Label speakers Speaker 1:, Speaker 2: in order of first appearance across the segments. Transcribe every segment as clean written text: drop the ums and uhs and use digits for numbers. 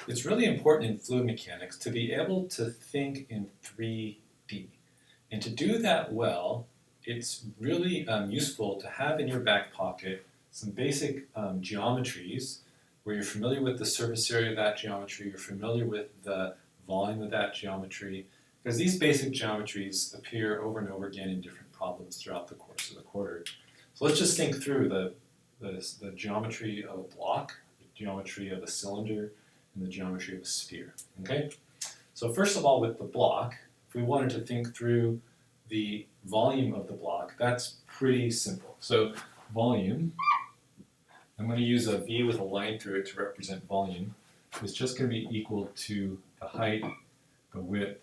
Speaker 1: It's really important in fluid mechanics to be able to think in 3D. And to do that well, it's really useful to have in your back pocket some basic geometries where you're familiar with the surface area of that geometry, you're familiar with the volume of that geometry, because these basic geometries appear over and over again in different problems throughout the course of the quarter. So let's just think through the geometry of a block, the geometry of a cylinder, and the geometry of a sphere. Okay? So first of all, with the block, if we wanted to think through the volume of the block, that's pretty simple. So volume, I'm going to use a V with a line through it to represent volume. It's just going to be equal to the height, the width,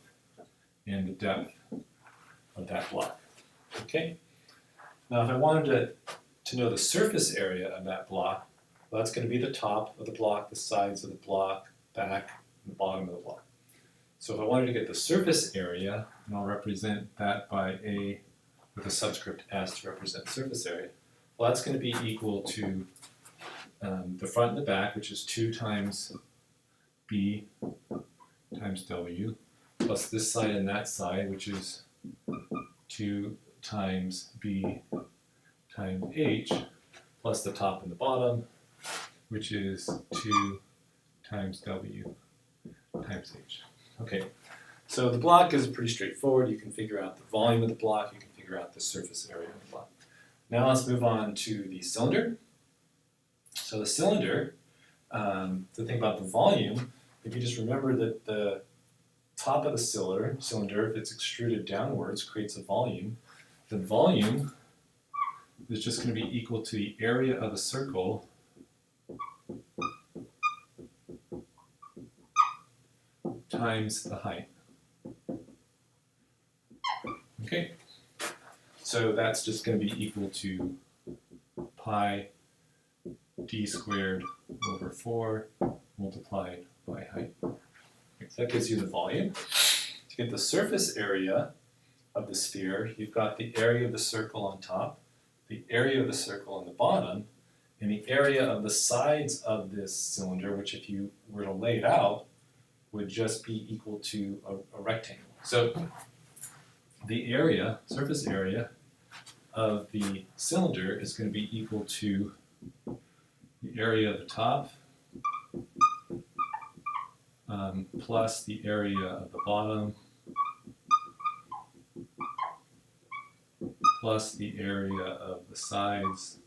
Speaker 1: and the depth of that block. Okay? Now if I wanted to know the surface area of that block, well, that's going to be the top of the block, the sides of the block, back, and the bottom of the block. So if I wanted to get the surface area, and I'll represent that by A with a subscript S to represent surface area, well, that's going to be equal to the front and the back, which is 2 times B times W, plus this side and that side, which is 2 times B times H, plus the top and the bottom, which is 2 times W times H. Okay, so the block is pretty straightforward. You can figure out the volume of the block, you can figure out the surface area of the block. Now let's move on to the cylinder. So the cylinder, to think about the volume, if you just remember that the top of the cylinder, if it's extruded downwards, creates a volume. The volume is just going to be equal to the area of a circle times the height. Okay, so that's just going to be equal to pi d squared over 4 multiplied by height. Okay, so that gives you the volume. To get the surface area of the sphere, you've got the area of the circle on top, the area of the circle on the bottom, and the area of the sides of this cylinder, which if you were to lay it out, would just be equal to a rectangle. So the area, surface area of the cylinder is going to be equal to the area of the top plus the area of the bottom plus the area of the sides,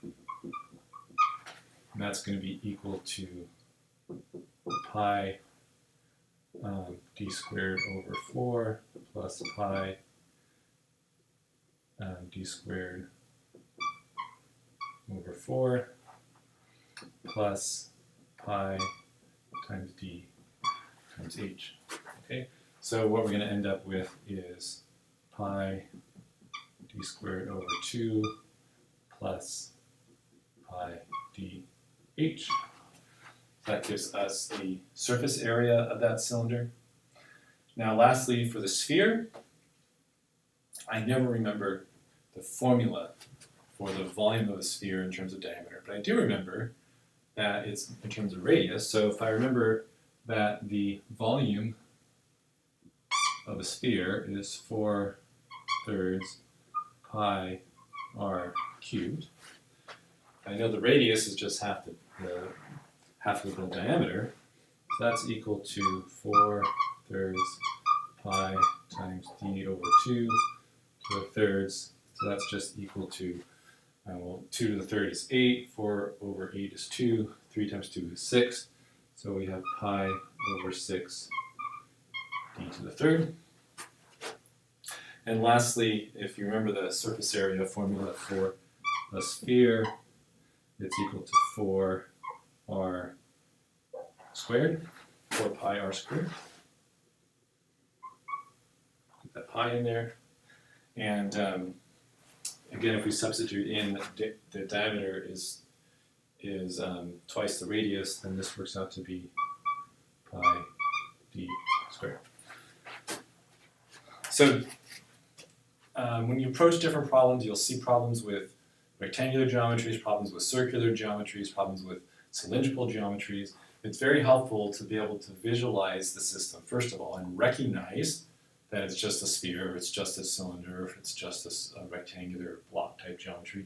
Speaker 1: and that's going to be equal to pi d squared over 4 plus pi d squared over 4 plus pi times d times h. Okay, so what we're going to end up with is pi d squared over 2 plus pi d h. That gives us the surface area of that cylinder. Now lastly, for the sphere, I never remember the formula for the volume of a sphere in terms of diameter, but I do remember that it's in terms of radius. So if I remember that the volume of a sphere is 4/3 pi r cubed, I know the radius is just half of the diameter, so that's equal to 4/3 pi times d over 2 to the thirds, so that's just equal to, 2 to the third is 8, 4 over 8 is 2, 3 times 2 is 6, so we have pi over 6 d to the third. And lastly, if you remember the surface area formula for a sphere, it's equal to 4r squared, 4 pi r squared. Put that pi in there. And again, if we substitute in the diameter is twice the radius, then this works out to be pi d squared. So when you approach different problems, you'll see problems with rectangular geometries, problems with circular geometries, problems with cylindrical geometries. It's very helpful to be able to visualize the system, first of all, and recognize that it's just a sphere, or it's just a cylinder, or if it's just a rectangular block type geometry.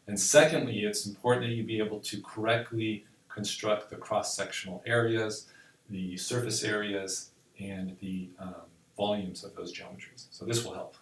Speaker 1: And secondly, it's important that you be able to correctly construct the cross-sectional areas, the surface areas, and the volumes of those geometries. So this will help.